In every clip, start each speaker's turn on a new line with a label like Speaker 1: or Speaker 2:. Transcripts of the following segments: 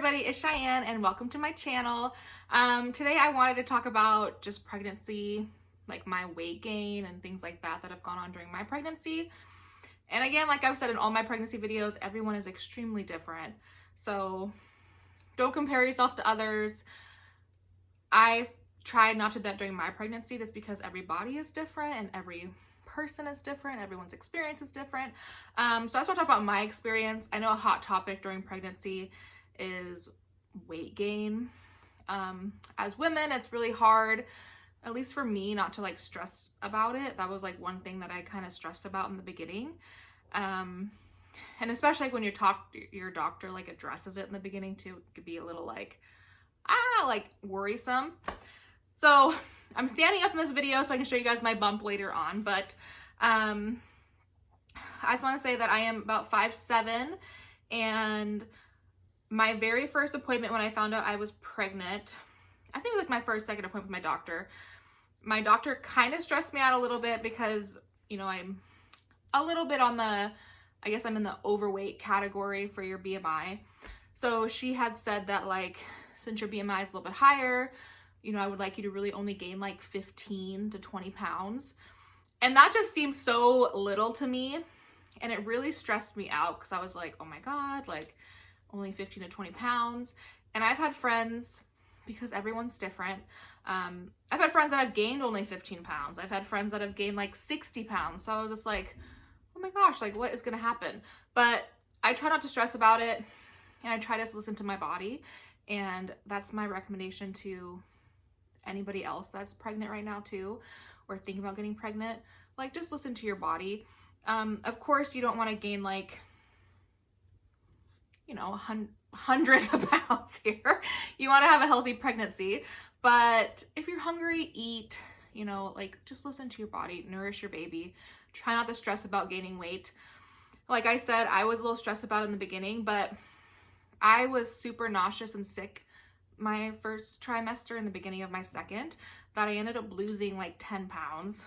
Speaker 1: everybody, it's Cheyenne and welcome to my channel. Today I wanted to talk about just pregnancy, like my weight gain and things like that have gone on during my pregnancy. And again, like I've said in all my pregnancy videos, everyone is extremely different. So don't compare yourself to others. I tried not to do that during my pregnancy just because every body is different and every person is different, everyone's experience is different. So I just want to talk about my experience. I know a hot topic during pregnancy is weight gain. As women, it's really hard, at least for me, not to like stress about it. That was like one thing that I kind of stressed about in the beginning. And especially like when your doctor like addresses it in the beginning too, it could be a little like worrisome. So I'm standing up in this video so I can show you guys my bump later on, but I just want to say that I am about 5'7", and my very first appointment when I found out I was pregnant, I think it was like my second appointment with my doctor kind of stressed me out a little bit because, you know, I'm a little bit on the, I guess I'm in the overweight category for your BMI. So she had said that like, since your BMI is a little bit higher, you know, I would like you to really only gain like 15 to 20 pounds. And that just seemed so little to me. And it really stressed me out because I was like, oh my God, like only 15 to 20 pounds. And I've had friends, because everyone's different. I've had friends that have gained only 15 pounds. I've had friends that have gained like 60 pounds. So I was just like, oh my gosh, like what is going to happen? But I try not to stress about it. And I try to listen to my body. And that's my recommendation to anybody else that's pregnant right now too, or thinking about getting pregnant. Like, just listen to your body. Of course, you don't want to gain like, you know, hundreds of pounds here. You want to have a healthy pregnancy. But if you're hungry, eat, you know, like just listen to your body, nourish your baby. Try not to stress about gaining weight. Like I said, I was a little stressed about it in the beginning, but I was super nauseous and sick my first trimester and the beginning of my second, that I ended up losing like 10 pounds.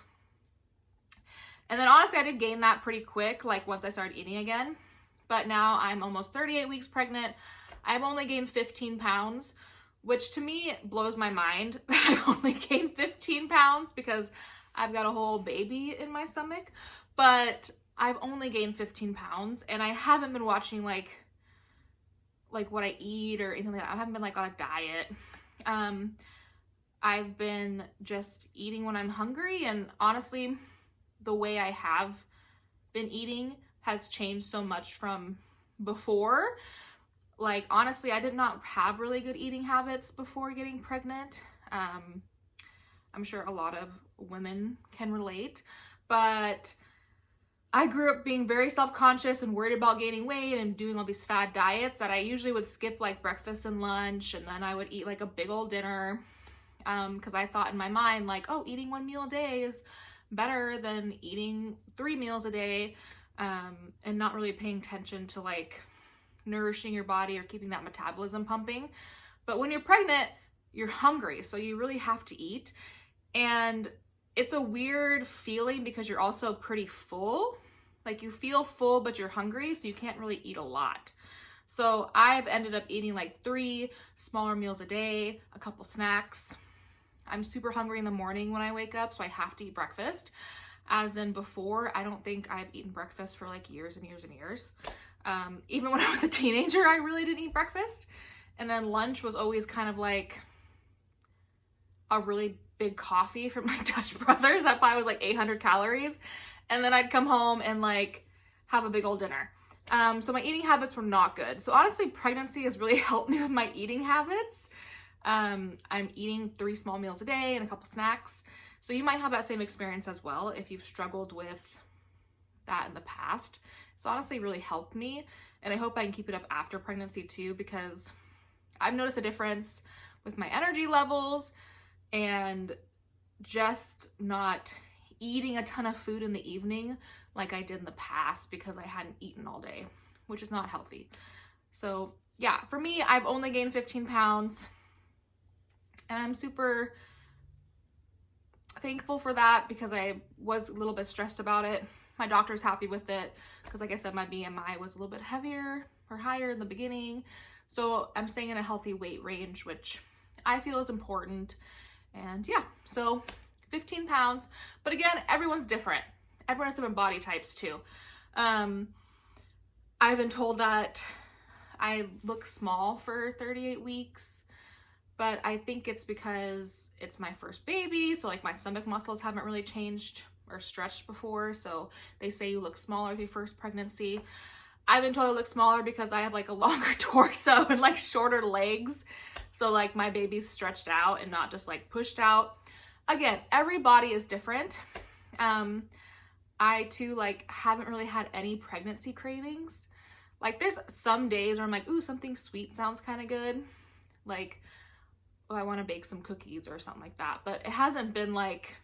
Speaker 1: And then honestly, I did gain that pretty quick, like once I started eating again. But now I'm almost 38 weeks pregnant. I've only gained 15 pounds, which to me blows my mind that I've only gained 15 pounds because I've got a whole baby in my stomach. But I've only gained 15 pounds and I haven't been watching like what I eat or anything like that. I haven't been like on a diet. I've been just eating when I'm hungry, and honestly, the way I have been eating has changed so much from before. Like, honestly, I did not have really good eating habits before getting pregnant. I'm sure a lot of women can relate, but I grew up being very self-conscious and worried about gaining weight and doing all these fad diets that I usually would skip like breakfast and lunch, and then I would eat like a big old dinner because I thought in my mind like, oh, eating one meal a day is better than eating 3 meals a day, and not really paying attention to like nourishing your body or keeping that metabolism pumping. But when you're pregnant, you're hungry, so you really have to eat. And it's a weird feeling because you're also pretty full. Like you feel full, but you're hungry, so you can't really eat a lot. So I've ended up eating like 3 smaller meals a day, a couple snacks. I'm super hungry in the morning when I wake up, so I have to eat breakfast. As in before, I don't think I've eaten breakfast for like years and years and years. Even when I was a teenager, I really didn't eat breakfast. And then lunch was always kind of like a really big coffee from like Dutch Brothers that probably was like 800 calories. And then I'd come home and like have a big old dinner. So my eating habits were not good. So honestly, pregnancy has really helped me with my eating habits. I'm eating 3 small meals a day and a couple snacks. So you might have that same experience as well if you've struggled with that in the past. It's honestly really helped me. And I hope I can keep it up after pregnancy too, because I've noticed a difference with my energy levels and just not eating a ton of food in the evening like I did in the past because I hadn't eaten all day, which is not healthy. So yeah, for me, I've only gained 15 pounds and I'm super thankful for that because I was a little bit stressed about it. My doctor's happy with it because like I said, my BMI was a little bit heavier or higher in the beginning. So I'm staying in a healthy weight range, which I feel is important. And yeah, so 15 pounds. But again, everyone's different. Everyone has different body types too. I've been told that I look small for 38 weeks, but I think it's because it's my first baby. So like my stomach muscles haven't really changed or stretched before. So they say you look smaller with your first pregnancy. I've been told I look smaller because I have like a longer torso and like shorter legs. So like my baby's stretched out and not just like pushed out. Again, every body is different. I too like haven't really had any pregnancy cravings. Like there's some days where I'm like, ooh, something sweet sounds kind of good. Like, oh, I want to bake some cookies or something like that. But it hasn't been like,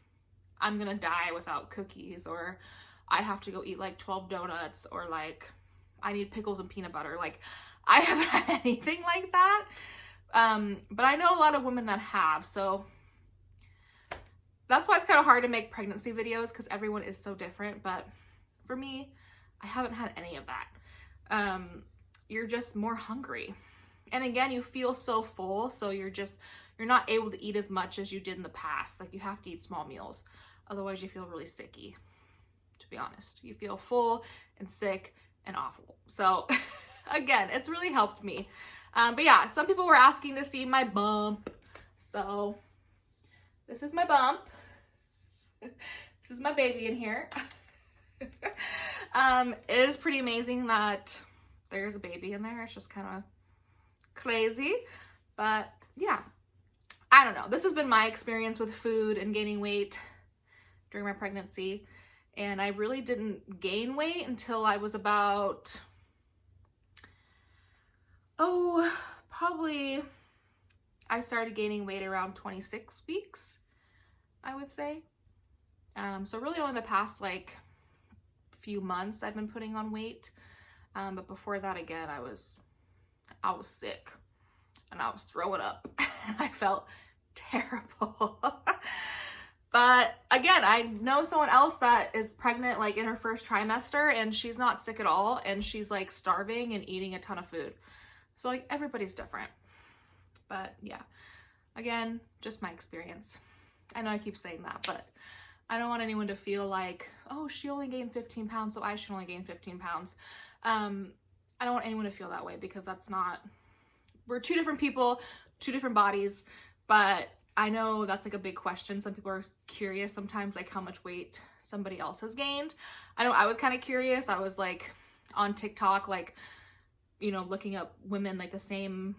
Speaker 1: I'm going to die without cookies, or I have to go eat like 12 donuts, or like I need pickles and peanut butter. Like I haven't had anything like that. But I know a lot of women that have. So that's why it's kind of hard to make pregnancy videos, because everyone is so different. But for me, I haven't had any of that. You're just more hungry. And again, you feel so full, so you're not able to eat as much as you did in the past. Like you have to eat small meals. Otherwise you feel really sicky, to be honest. You feel full and sick and awful. So again, it's really helped me. But yeah, some people were asking to see my bump. So this is my bump. This is my baby in here. It is pretty amazing that there's a baby in there. It's just kind of crazy, but yeah, I don't know. This has been my experience with food and gaining weight during my pregnancy, and I really didn't gain weight until I was about, probably I started gaining weight around 26 weeks, I would say. So really only the past like few months I've been putting on weight. But before that, again, I was sick and I was throwing up and I felt terrible. But again, I know someone else that is pregnant like in her first trimester and she's not sick at all, and she's like starving and eating a ton of food. So like everybody's different. But yeah, again, just my experience. I know I keep saying that, but I don't want anyone to feel like, oh, she only gained 15 pounds, so I should only gain 15 pounds. I don't want anyone to feel that way, because that's not, we're two different people, two different bodies. But I know that's like a big question. Some people are curious sometimes, like how much weight somebody else has gained. I know I was kind of curious. I was like on TikTok, like, you know, looking up women like the same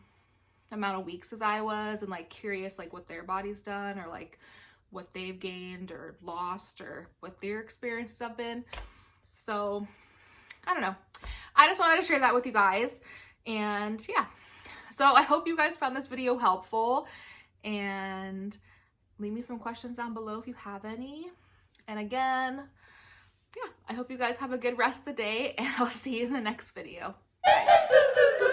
Speaker 1: amount of weeks as I was, and like curious like what their body's done, or like what they've gained or lost, or what their experiences have been. So I don't know. I just wanted to share that with you guys. And yeah, so I hope you guys found this video helpful, and leave me some questions down below if you have any. And again, yeah, I hope you guys have a good rest of the day, and I'll see you in the next video. Bye.